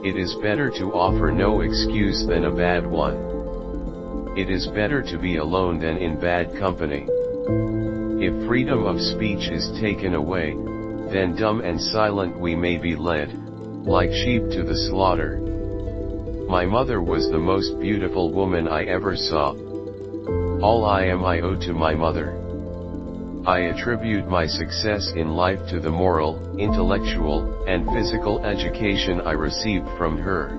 It is better to offer no excuse than a bad one. It is better to be alone than in bad company. If freedom of speech is taken away, then dumb and silent we may be led, like sheep to the slaughter. My mother was the most beautiful woman I ever saw. All I am I owe to my mother. I attribute my success in life to the moral, intellectual, and physical education I received from her.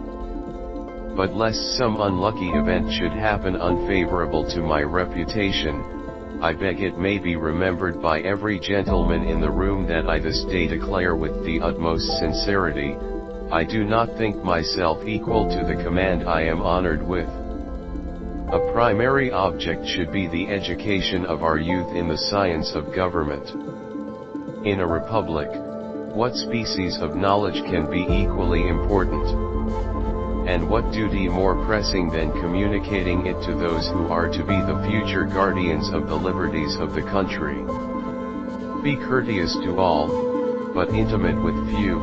But lest some unlucky event should happen unfavorable to my reputation, I beg it may be remembered by every gentleman in the room that I this day declare with the utmost sincerity, I do not think myself equal to the command I am honored with. A primary object should be the education of our youth in the science of government. In a republic, what species of knowledge can be equally important? And what duty more pressing than communicating it to those who are to be the future guardians of the liberties of the country? Be courteous to all, but intimate with few,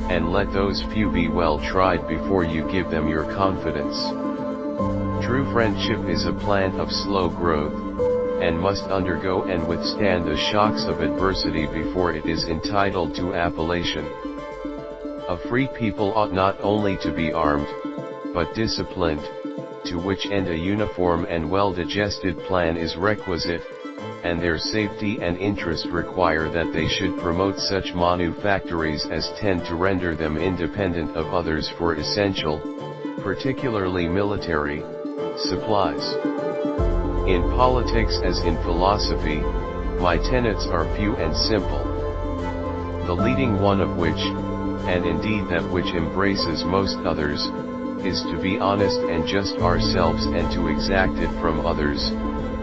and let those few be well tried before you give them your confidence. True friendship is a plant of slow growth, and must undergo and withstand the shocks of adversity before it is entitled to appellation. A free people ought not only to be armed, but disciplined, to which end a uniform and well-digested plan is requisite, and their safety and interest require that they should promote such manufactories as tend to render them independent of others for essential, particularly military, supplies. In politics as in philosophy, my tenets are few and simple. The leading one of which, and indeed that which embraces most others, is to be honest and just ourselves and to exact it from others,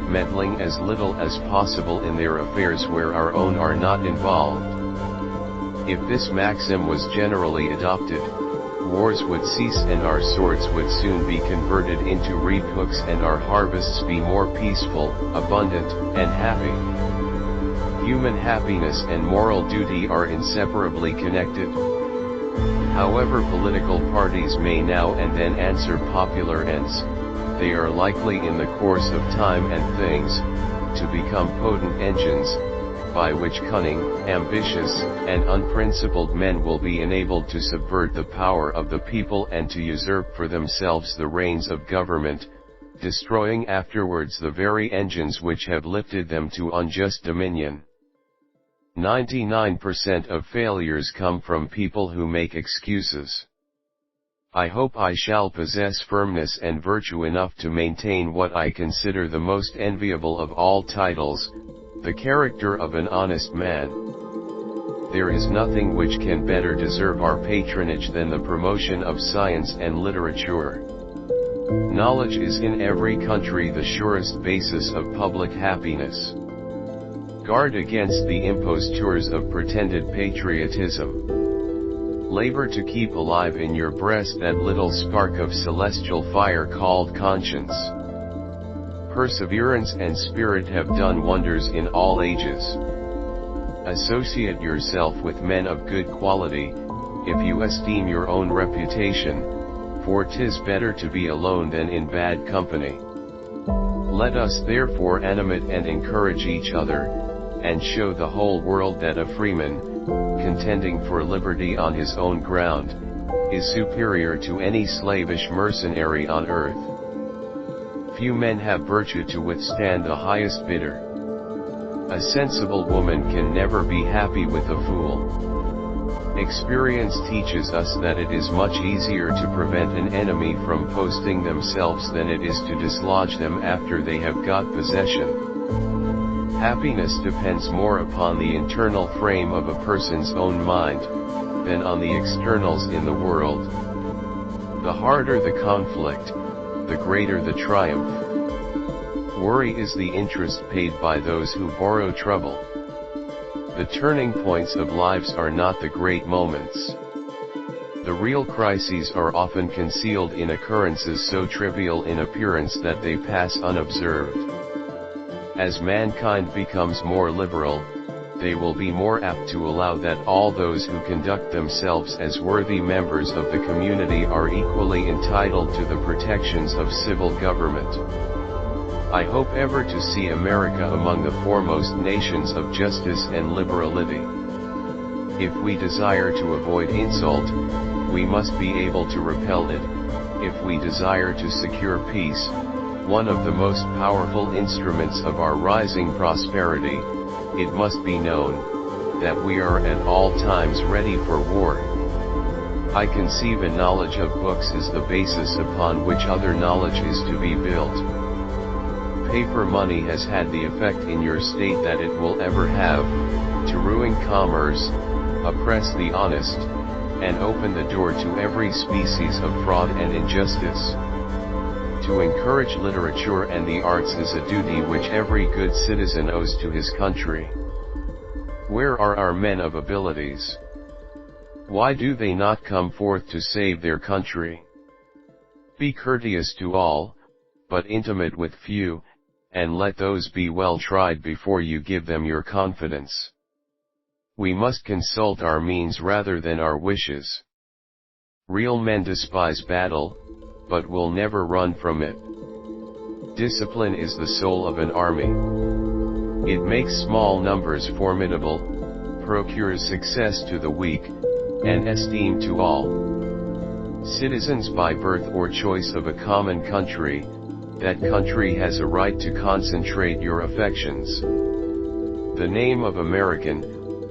meddling as little as possible in their affairs where our own are not involved. If this maxim was generally adopted, wars would cease and our swords would soon be converted into reed hooks and our harvests be more peaceful, abundant, and happy. Human happiness and moral duty are inseparably connected. However political parties may now and then answer popular ends, they are likely in the course of time and things, to become potent engines, by which cunning, ambitious, and unprincipled men will be enabled to subvert the power of the people and to usurp for themselves the reins of government, destroying afterwards the very engines which have lifted them to unjust dominion. 99% of failures come from people who make excuses. I hope I shall possess firmness and virtue enough to maintain what I consider the most enviable of all titles, the character of an honest man. There is nothing which can better deserve our patronage than the promotion of science and literature. Knowledge is in every country the surest basis of public happiness. Guard against the impostures of pretended patriotism. Labor to keep alive in your breast that little spark of celestial fire called conscience. Perseverance and spirit have done wonders in all ages. Associate yourself with men of good quality, if you esteem your own reputation, for 'tis better to be alone than in bad company. Let us therefore animate and encourage each other, and show the whole world that a freeman, contending for liberty on his own ground, is superior to any slavish mercenary on earth. Few men have virtue to withstand the highest bidder. A sensible woman can never be happy with a fool. Experience teaches us that it is much easier to prevent an enemy from posting themselves than it is to dislodge them after they have got possession. Happiness depends more upon the internal frame of a person's own mind, than on the externals in the world. The harder the conflict, the greater the triumph. Worry is the interest paid by those who borrow trouble. The turning points of lives are not the great moments. The real crises are often concealed in occurrences so trivial in appearance that they pass unobserved. As mankind becomes more liberal, they will be more apt to allow that all those who conduct themselves as worthy members of the community are equally entitled to the protections of civil government. I hope ever to see America among the foremost nations of justice and liberality. If we desire to avoid insult, we must be able to repel it. If we desire to secure peace, one of the most powerful instruments of our rising prosperity, it must be known that we are at all times ready for war. I conceive a knowledge of books as the basis upon which other knowledge is to be built. Paper money has had the effect in your state that it will ever have, to ruin commerce, oppress the honest, and open the door to every species of fraud and injustice. To encourage literature and the arts is a duty which every good citizen owes to his country. Where are our men of abilities? Why do they not come forth to save their country? Be courteous to all, but intimate with few, and let those be well tried before you give them your confidence. We must consult our means rather than our wishes. Real men despise battle, but will never run from it. Discipline is the soul of an army. It makes small numbers formidable, procures success to the weak, and esteem to all. Citizens by birth or choice of a common country, that country has a right to concentrate your affections. The name of American,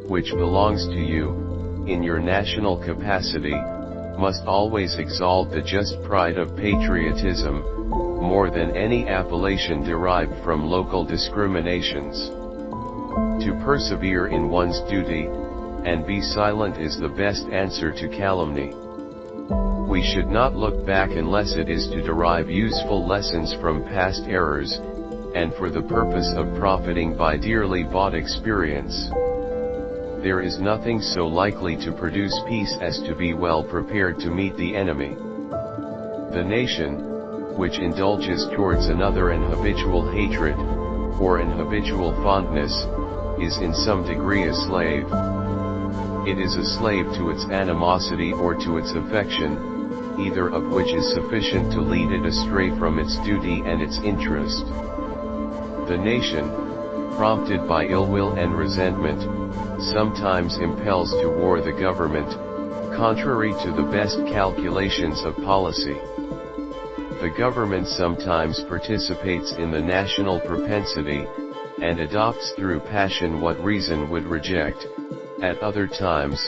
which belongs to you, in your national capacity, must always exalt the just pride of patriotism, more than any appellation derived from local discriminations. To persevere in one's duty, and be silent is the best answer to calumny. We should not look back unless it is to derive useful lessons from past errors, and for the purpose of profiting by dearly bought experience. There is nothing so likely to produce peace as to be well prepared to meet the enemy. The nation, which indulges towards another an habitual hatred, or an habitual fondness, is in some degree a slave. It is a slave to its animosity or to its affection, either of which is sufficient to lead it astray from its duty and its interest. The nation, prompted by ill will and resentment, sometimes impels to war the government, contrary to the best calculations of policy. The government sometimes participates in the national propensity, and adopts through passion what reason would reject. At other times,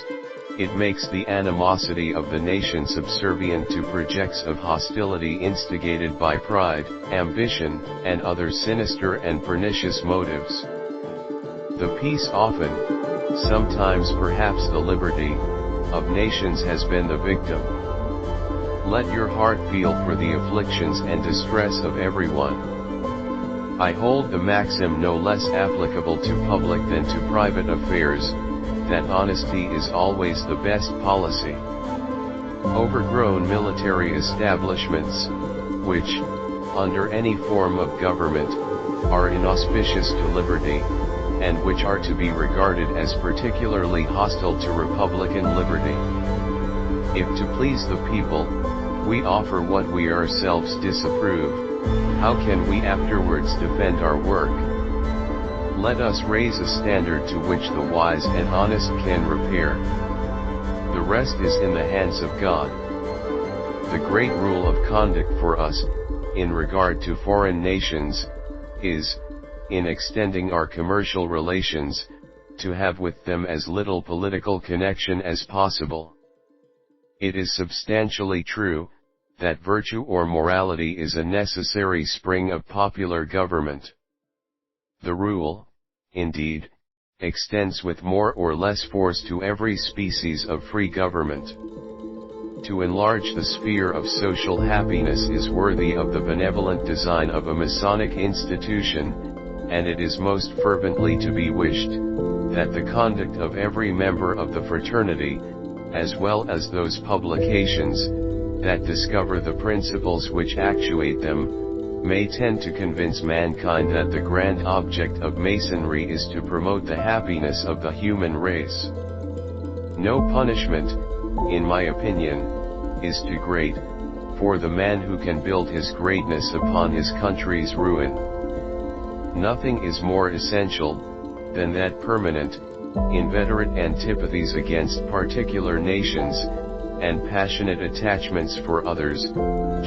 it makes the animosity of the nation subservient to projects of hostility instigated by pride, ambition, and other sinister and pernicious motives. The peace often, sometimes perhaps the liberty, of nations has been the victim. Let your heart feel for the afflictions and distress of everyone. I hold the maxim no less applicable to public than to private affairs, that honesty is always the best policy. Overgrown military establishments, which, under any form of government, are inauspicious to liberty, and which are to be regarded as particularly hostile to republican liberty. If to please the people, we offer what we ourselves disapprove, how can we afterwards defend our work? Let us raise a standard to which the wise and honest can repair. The rest is in the hands of God. The great rule of conduct for us, in regard to foreign nations, is, in extending our commercial relations, to have with them as little political connection as possible. It is substantially true, that virtue or morality is a necessary spring of popular government. The rule, indeed, extends with more or less force to every species of free government. To enlarge the sphere of social happiness is worthy of the benevolent design of a Masonic institution, and it is most fervently to be wished, that the conduct of every member of the fraternity, as well as those publications, that discover the principles which actuate them, may tend to convince mankind that the grand object of masonry is to promote the happiness of the human race. No punishment, in my opinion, is too great for the man who can build his greatness upon his country's ruin. Nothing is more essential than that permanent, inveterate antipathies against particular nations, and passionate attachments for others,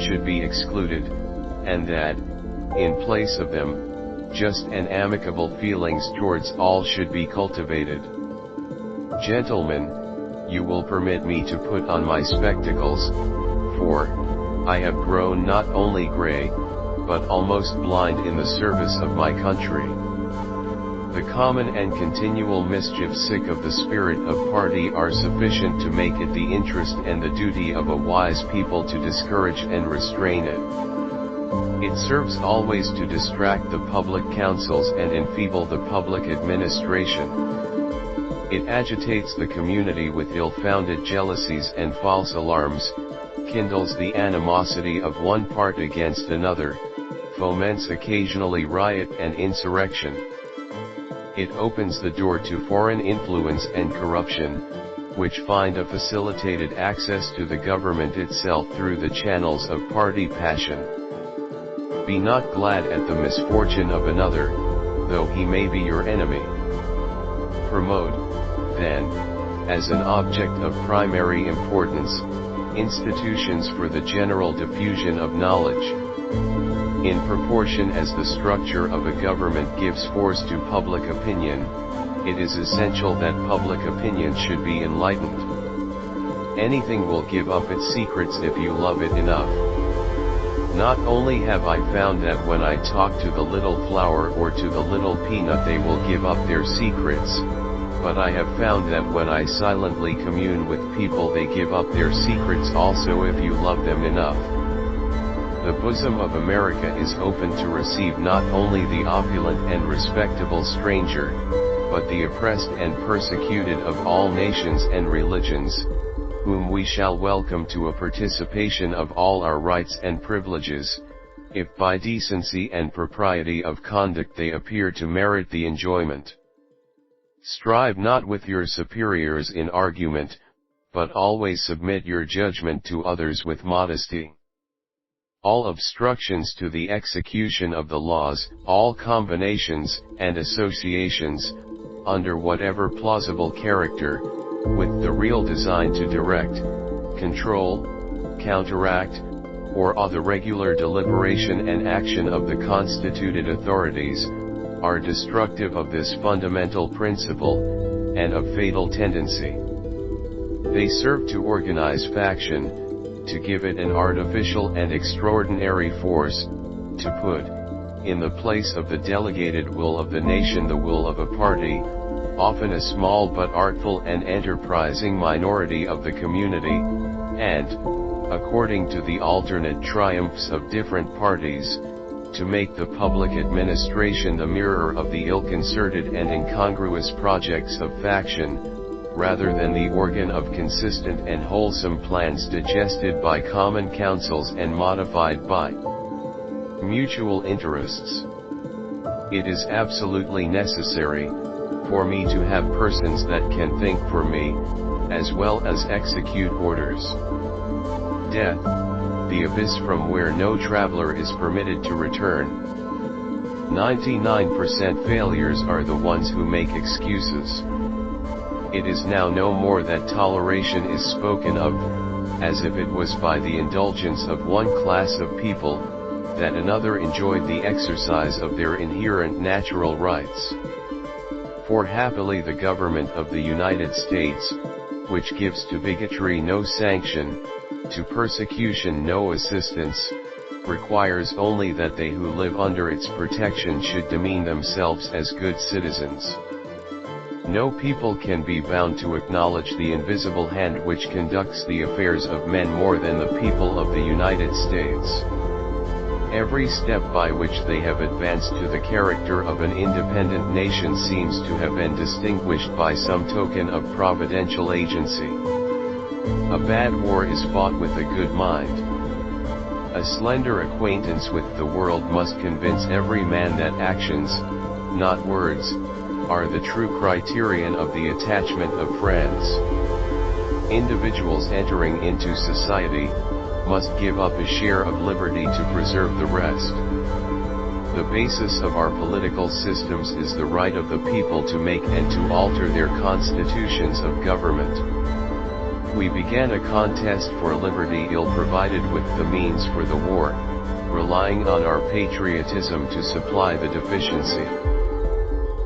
should be excluded, and that, in place of them, just and amicable feelings towards all should be cultivated. Gentlemen, you will permit me to put on my spectacles, for I have grown not only gray, but almost blind in the service of my country. The common and continual mischief sick of the spirit of party are sufficient to make it the interest and the duty of a wise people to discourage and restrain it. It serves always to distract the public councils and enfeeble the public administration. It agitates the community with ill-founded jealousies and false alarms, kindles the animosity of one part against another, foments occasionally riot and insurrection. It opens the door to foreign influence and corruption, which find a facilitated access to the government itself through the channels of party passion. Be not glad at the misfortune of another, though he may be your enemy. Promote, then, as an object of primary importance, institutions for the general diffusion of knowledge. In proportion as the structure of a government gives force to public opinion, it is essential that public opinion should be enlightened. Anything will give up its secrets if you love it enough. Not only have I found that when I talk to the little flower or to the little peanut they will give up their secrets, but I have found that when I silently commune with people they give up their secrets also if you love them enough. The bosom of America is open to receive not only the opulent and respectable stranger, but the oppressed and persecuted of all nations and religions, whom we shall welcome to a participation of all our rights and privileges, if by decency and propriety of conduct they appear to merit the enjoyment. Strive not with your superiors in argument, but always submit your judgment to others with modesty. All obstructions to the execution of the laws, all combinations and associations, under whatever plausible character, with the real design to direct, control, counteract, or awe the regular deliberation and action of the constituted authorities, are destructive of this fundamental principle, and of fatal tendency. They serve to organize faction, to give it an artificial and extraordinary force, to put, in the place of the delegated will of the nation the will of a party, often a small but artful and enterprising minority of the community, and, according to the alternate triumphs of different parties, to make the public administration the mirror of the ill-concerted and incongruous projects of faction, rather than the organ of consistent and wholesome plans digested by common councils and modified by mutual interests. It is absolutely necessary for me to have persons that can think for me, as well as execute orders. Death, the abyss from where no traveler is permitted to return. 99% failures are the ones who make excuses. It is now no more that toleration is spoken of, as if it was by the indulgence of one class of people, that another enjoyed the exercise of their inherent natural rights. For happily the government of the United States, which gives to bigotry no sanction, to persecution no assistance, requires only that they who live under its protection should demean themselves as good citizens. No people can be bound to acknowledge the invisible hand which conducts the affairs of men more than the people of the United States. Every step by which they have advanced to the character of an independent nation seems to have been distinguished by some token of providential agency. A bad war is fought with a good mind. A slender acquaintance with the world must convince every man that actions, not words, are the true criterion of the attachment of friends. Individuals entering into society must give up a share of liberty to preserve the rest. The basis of our political systems is the right of the people to make and to alter their constitutions of government. We began a contest for liberty ill-provided with the means for the war, relying on our patriotism to supply the deficiency.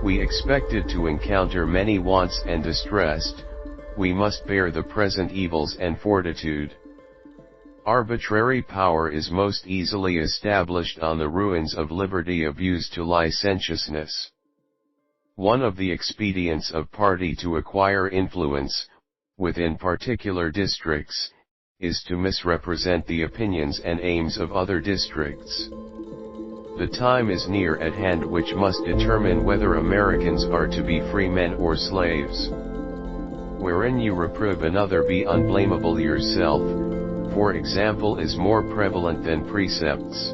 We expected to encounter many wants and distressed, we must bear the present evils and fortitude. Arbitrary power is most easily established on the ruins of liberty abused to licentiousness. One of the expedients of party to acquire influence, within particular districts, is to misrepresent the opinions and aims of other districts. The time is near at hand which must determine whether Americans are to be free men or slaves. Wherein you reprove another, be unblameable yourself, for example is more prevalent than precepts.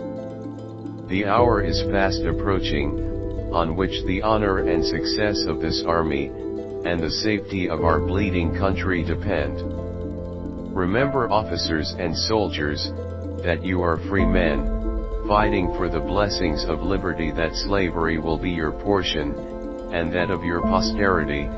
The hour is fast approaching, on which the honor and success of this army, and the safety of our bleeding country depend. Remember, officers and soldiers, that you are free men, fighting for the blessings of liberty, that slavery will be your portion, and that of your posterity,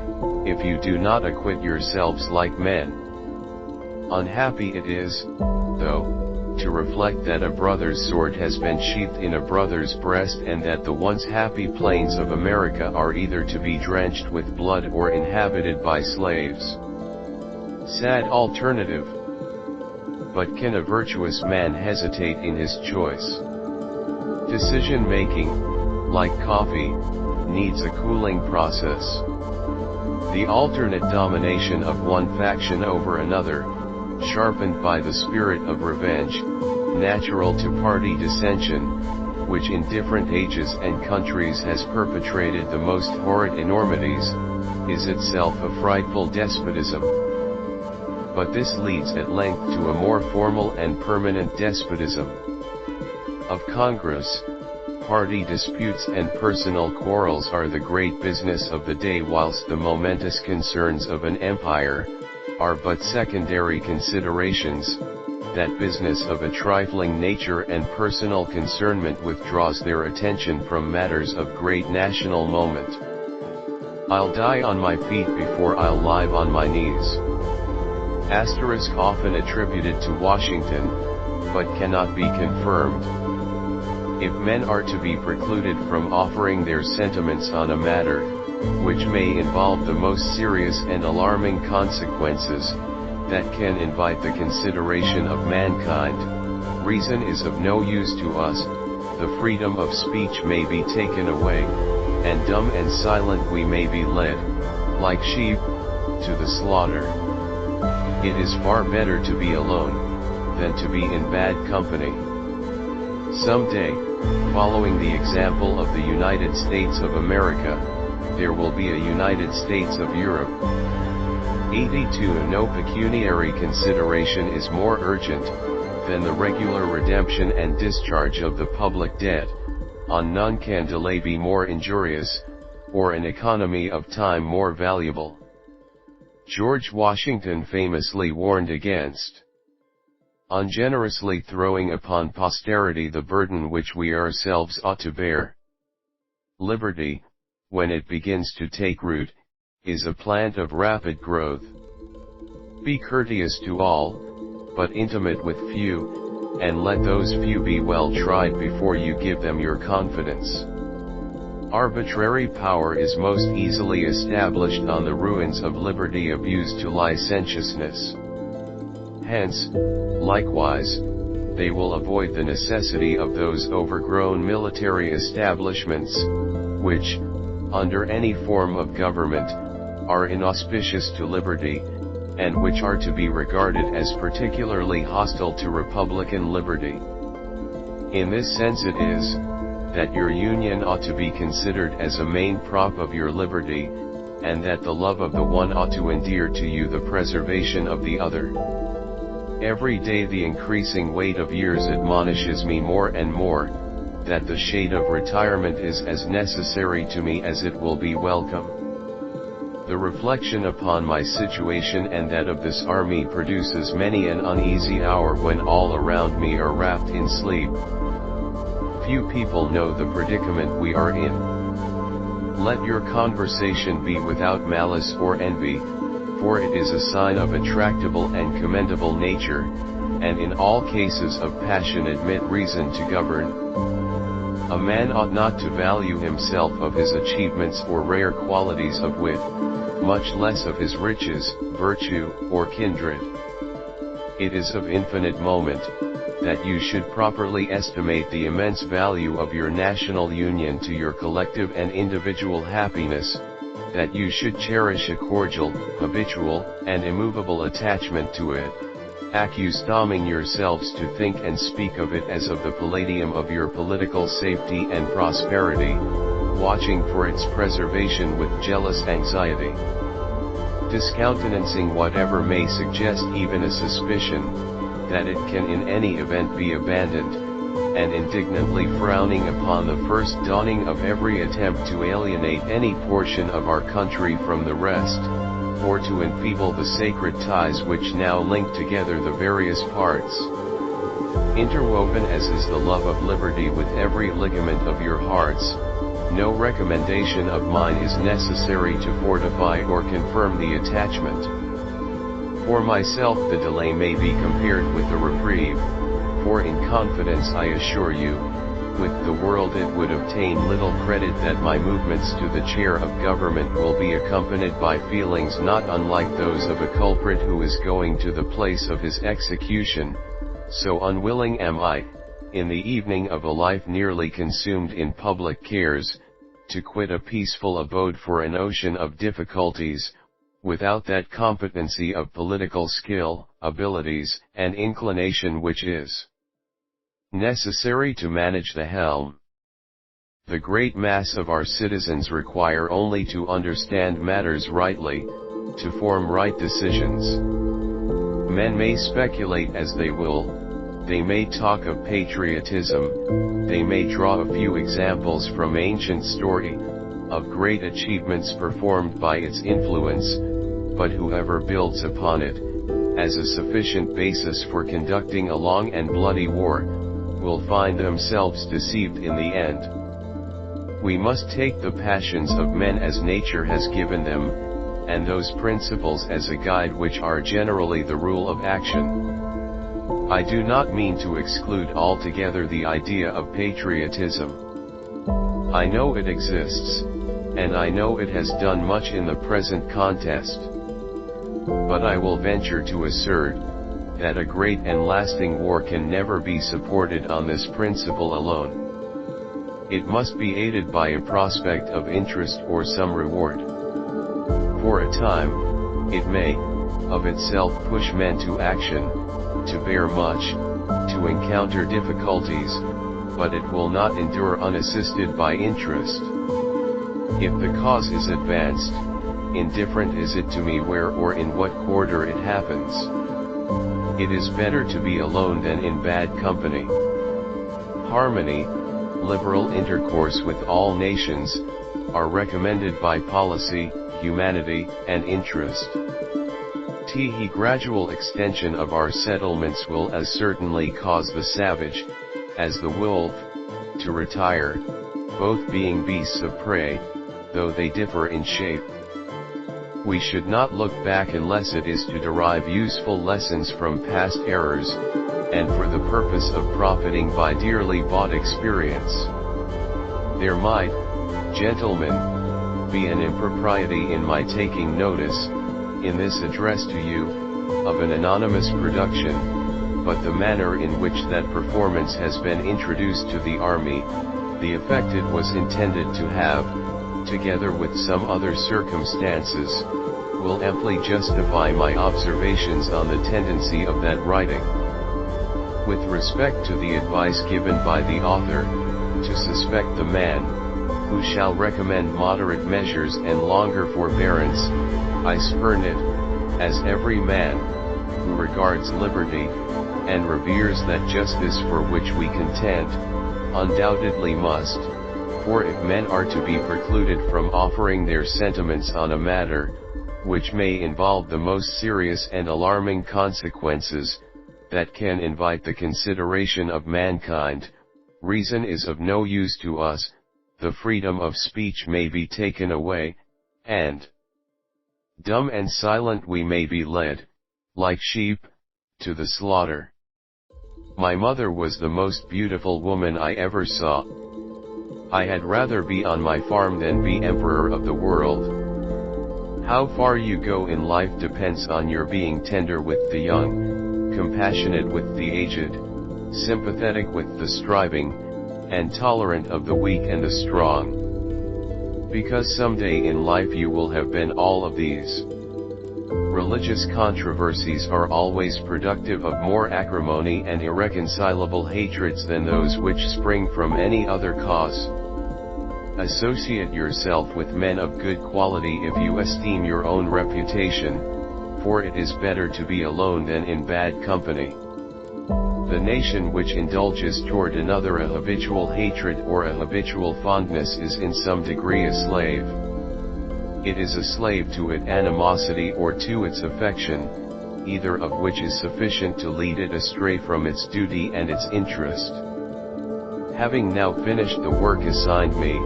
if you do not acquit yourselves like men. Unhappy it is, though, to reflect that a brother's sword has been sheathed in a brother's breast, and that the once happy plains of America are either to be drenched with blood or inhabited by slaves. Sad alternative! But can a virtuous man hesitate in his choice? Decision-making, like coffee, needs a cooling process. The alternate domination of one faction over another, sharpened by the spirit of revenge, natural to party dissension, which in different ages and countries has perpetrated the most horrid enormities, is itself a frightful despotism. But this leads at length to a more formal and permanent despotism of Congress. Party disputes and personal quarrels are the great business of the day, whilst the momentous concerns of an empire are but secondary considerations. That business of a trifling nature and personal concernment withdraws their attention from matters of great national moment. I'll die on my feet before I'll live on my knees. Asterisk often attributed to Washington, but cannot be confirmed. If men are to be precluded from offering their sentiments on a matter, which may involve the most serious and alarming consequences, that can invite the consideration of mankind, reason is of no use to us, the freedom of speech may be taken away, and dumb and silent we may be led, like sheep, to the slaughter. It is far better to be alone, than to be in bad company. Some day, following the example of the United States of America, there will be a United States of Europe. 82. No pecuniary consideration is more urgent than the regular redemption and discharge of the public debt. On none can delay be more injurious, or an economy of time more valuable. George Washington famously warned against ungenerously throwing upon posterity the burden which we ourselves ought to bear. Liberty, when it begins to take root, is a plant of rapid growth. Be courteous to all, but intimate with few, and let those few be well tried before you give them your confidence. Arbitrary power is most easily established on the ruins of liberty abused to licentiousness. Hence, likewise, they will avoid the necessity of those overgrown military establishments, which, under any form of government, are inauspicious to liberty, and which are to be regarded as particularly hostile to republican liberty. In this sense it is, that your union ought to be considered as a main prop of your liberty, and that the love of the one ought to endear to you the preservation of the other. Every day the increasing weight of years admonishes me more and more, that the shade of retirement is as necessary to me as it will be welcome. The reflection upon my situation and that of this army produces many an uneasy hour when all around me are wrapped in sleep. Few people know the predicament we are in. Let your conversation be without malice or envy, for it is a sign of a tractable and commendable nature, and in all cases of passion admit reason to govern. A man ought not to value himself of his achievements or rare qualities of wit, much less of his riches, virtue, or kindred. It is of infinite moment, that you should properly estimate the immense value of your national union to your collective and individual happiness, that you should cherish a cordial, habitual, and immovable attachment to it, accustoming yourselves to think and speak of it as of the palladium of your political safety and prosperity, watching for its preservation with jealous anxiety, discountenancing whatever may suggest even a suspicion, that it can in any event be abandoned, and indignantly frowning upon the first dawning of every attempt to alienate any portion of our country from the rest, or to enfeeble the sacred ties which now link together the various parts. Interwoven as is the love of liberty with every ligament of your hearts, no recommendation of mine is necessary to fortify or confirm the attachment. For myself the delay may be compared with a reprieve, for in confidence I assure you, with the world it would obtain little credit that my movements to the chair of government will be accompanied by feelings not unlike those of a culprit who is going to the place of his execution, so unwilling am I, in the evening of a life nearly consumed in public cares, to quit a peaceful abode for an ocean of difficulties, without that competency of political skill, abilities, and inclination which is necessary to manage the helm. The great mass of our citizens require only to understand matters rightly, to form right decisions. Men may speculate as they will, they may talk of patriotism, they may draw a few examples from ancient story, of great achievements performed by its influence, but whoever builds upon it, as a sufficient basis for conducting a long and bloody war, will find themselves deceived in the end. We must take the passions of men as nature has given them, and those principles as a guide which are generally the rule of action. I do not mean to exclude altogether the idea of patriotism. I know it exists, and I know it has done much in the present contest. But I will venture to assert, that a great and lasting war can never be supported on this principle alone. It must be aided by a prospect of interest or some reward. For a time, it may, of itself push men to action, to bear much, to encounter difficulties, but it will not endure unassisted by interest. If the cause is advanced, indifferent is it to me where or in what quarter it happens. It is better to be alone than in bad company. Harmony, liberal intercourse with all nations, are recommended by policy, humanity, and interest. The gradual extension of our settlements will as certainly cause the savage, as the wolf, to retire, both being beasts of prey, though they differ in shape. We should not look back unless it is to derive useful lessons from past errors, and for the purpose of profiting by dearly bought experience. There might, gentlemen, be an impropriety in my taking notice, in this address to you, of an anonymous production, but the manner in which that performance has been introduced to the army, the effect it was intended to have, together with some other circumstances, will amply justify my observations on the tendency of that writing. With respect to the advice given by the author, to suspect the man, who shall recommend moderate measures and longer forbearance, I spurn it, as every man, who regards liberty, and reveres that justice for which we contend, undoubtedly must, for if men are to be precluded from offering their sentiments on a matter, which may involve the most serious and alarming consequences, that can invite the consideration of mankind, reason is of no use to us, the freedom of speech may be taken away, and dumb and silent we may be led, like sheep, to the slaughter. My mother was the most beautiful woman I ever saw. I had rather be on my farm than be emperor of the world. How far you go in life depends on your being tender with the young, compassionate with the aged, sympathetic with the striving, and tolerant of the weak and the strong. Because someday in life you will have been all of these. Religious controversies are always productive of more acrimony and irreconcilable hatreds than those which spring from any other cause. Associate yourself with men of good quality if you esteem your own reputation, for it is better to be alone than in bad company. The nation which indulges toward another a habitual hatred or a habitual fondness is in some degree a slave. It is a slave to its animosity or to its affection, either of which is sufficient to lead it astray from its duty and its interest. Having now finished the work assigned me,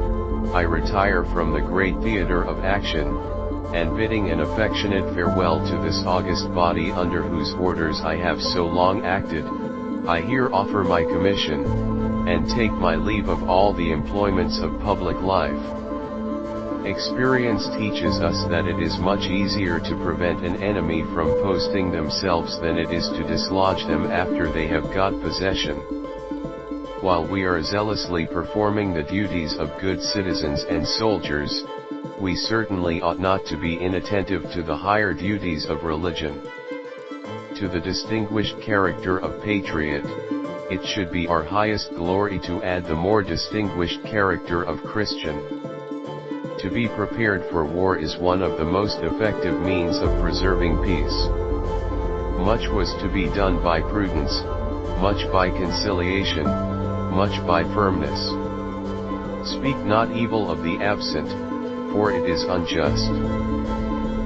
I retire from the great theater of action, and bidding an affectionate farewell to this august body under whose orders I have so long acted, I here offer my commission, and take my leave of all the employments of public life. Experience teaches us that it is much easier to prevent an enemy from posting themselves than it is to dislodge them after they have got possession. While we are zealously performing the duties of good citizens and soldiers, we certainly ought not to be inattentive to the higher duties of religion. To the distinguished character of patriot, it should be our highest glory to add the more distinguished character of Christian. To be prepared for war is one of the most effective means of preserving peace. Much was to be done by prudence, much by conciliation, much by firmness. Speak not evil of the absent, for it is unjust.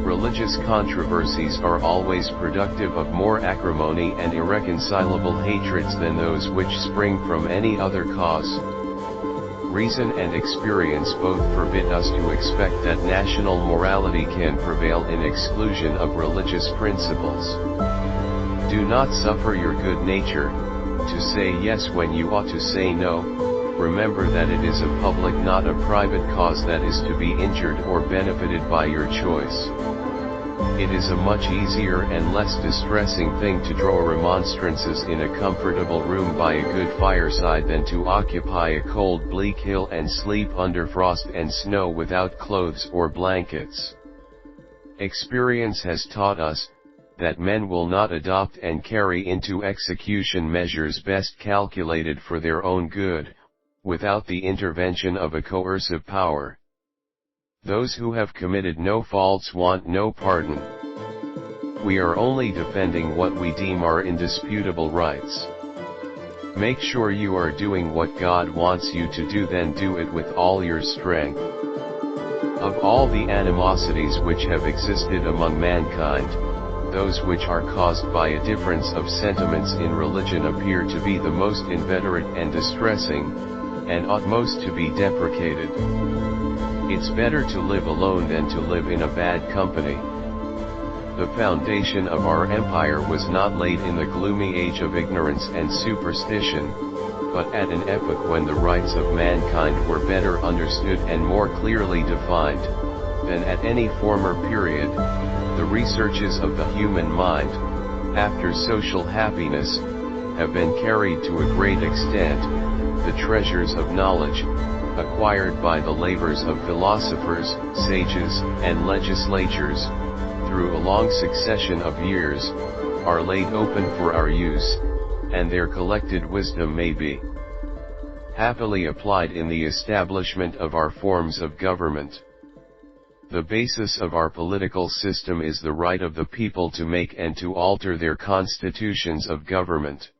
Religious controversies are always productive of more acrimony and irreconcilable hatreds than those which spring from any other cause. Reason and experience both forbid us to expect that national morality can prevail in exclusion of religious principles. Do not suffer your good nature to say yes when you ought to say no. Remember that it is a public, not a private cause that is to be injured or benefited by your choice. It is a much easier and less distressing thing to draw remonstrances in a comfortable room by a good fireside than to occupy a cold, bleak hill and sleep under frost and snow without clothes or blankets. Experience has taught us that men will not adopt and carry into execution measures best calculated for their own good, without the intervention of a coercive power. Those who have committed no faults want no pardon. We are only defending what we deem our indisputable rights. Make sure you are doing what God wants you to do, then do it with all your strength. Of all the animosities which have existed among mankind, those which are caused by a difference of sentiments in religion appear to be the most inveterate and distressing, and ought most to be deprecated. It's better to live alone than to live in a bad company. The foundation of our empire was not laid in the gloomy age of ignorance and superstition, but at an epoch when the rights of mankind were better understood and more clearly defined than at any former period. The researches of the human mind, after social happiness, have been carried to a great extent. The treasures of knowledge, acquired by the labors of philosophers, sages, and legislatures, through a long succession of years, are laid open for our use, and their collected wisdom may be happily applied in the establishment of our forms of government. The basis of our political system is the right of the people to make and to alter their constitutions of government.